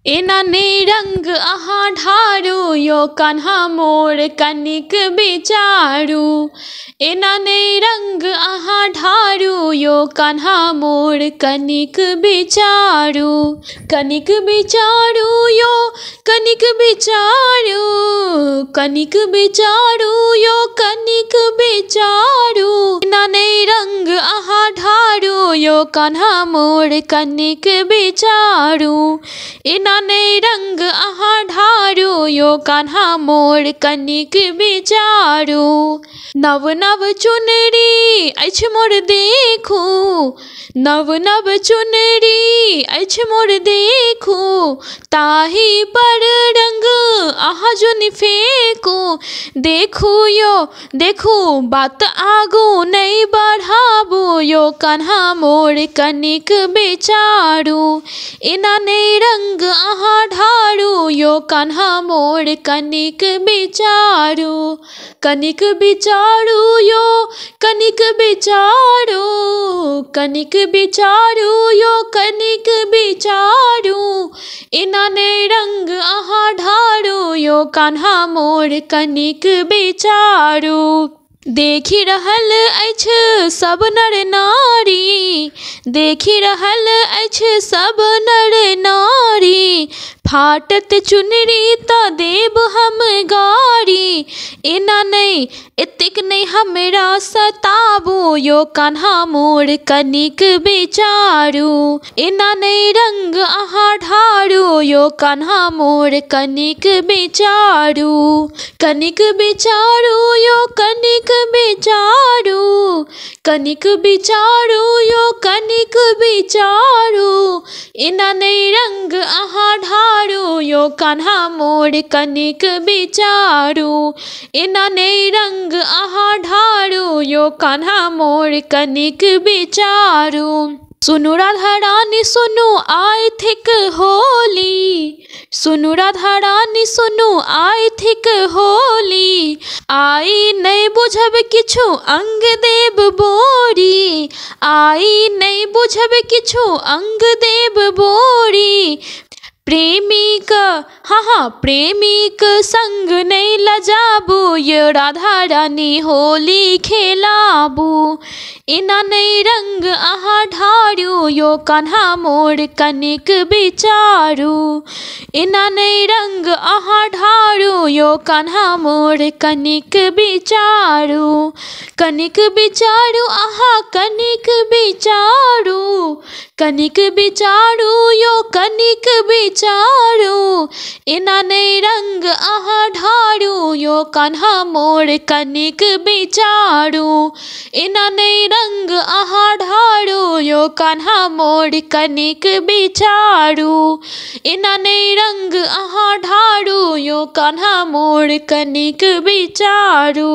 एना ने रंग अहाँ ढारू यो कान्हा मोर कनिक बिचारू। एना ने रंग अहाँ ढारू यो कान्हा मोर कनिक बिचारू। कनिक बिचारू यो कनिक बिचारू। कनिक बिचारू यो कनिक बिचारू। एना ने रंग अहाँ ढारू यो कान्हा मोर कनिक बिचारू। एना ने रंग अहाँ ढारू यो कान्हा मोर कनिक बिचारू। नव नव चुनरी अछि मोर देखू। नव नव चुनरी अछि मोर देखू। ताही पर रंग अहाँ जुनि फेंकू। देखू यो देखू बात आगू नहीं बढ़ाबू यो कान्हा मोर कनिक बिचारू। एना ने रंग अहाँ ढारू यो कान्हा मोर कनिक बिचारू। कनिक बिचारू यो कनिक बिचारू। कनिक बिचारू यो कनिक बिचारू। एना ने रंग अहाँ ढारू यो कान्हा मोर कनिक बिचारू। देखि रहल अछि सब नर नारी। देखि रहल अछि सब नर नारी। फाटत चुनरी त देब हम गारी। एना नहीं एतेक नहीं हमरा सताबू यो कान्हा मोर कनिक बिचारू। एना नहीं रंग अहाँ ढारू यो कान्हा मोर कनिक बिचारू। कनिक बिचारू यो कनिक बिचारू। कनिक बिचारू यो कनिक बिचारू। एना नहीं रंग अहाँ ढारू यो कान्हा मोर कनिक बिचारू। एना नहीं रंग अहाँ ढारू यो कान्हा मोर कनिक बिचारू। सुनु राधा रानी सुनु आई थिक होली। सुनु राधा रानी सुनु आई थिक होली। आई नहीं बुझब किछु अंग देब बोरी। आई नहीं बुझब किछु अंग देब बोरी। प्रेमिक हाँ प्रेमिक संग नहीं लजाबू ये राधा रानी होली खेलाबू। एना नहीं रंग अहाँ ढारू यो कान्हा मोर कनिक बिचारू। एना नहीं रंग अहाँ ढारू यो कान्हा मोर कनिक बिचारू। कनिक बिचारू अहाँ कनिक बिचारू। कनिक बिचारू यो कनिक बिचारू। एना नहीं रंग अहाँ ढारू यो कान्हा मोर कनिक बिचारू। एना नहीं रंग अहाँ ढारू यो कान्हा मोर कनिक बिचारू। एना नहीं रंग अहाँ ढारू यो कान्हा मोर कनिक बिचारू।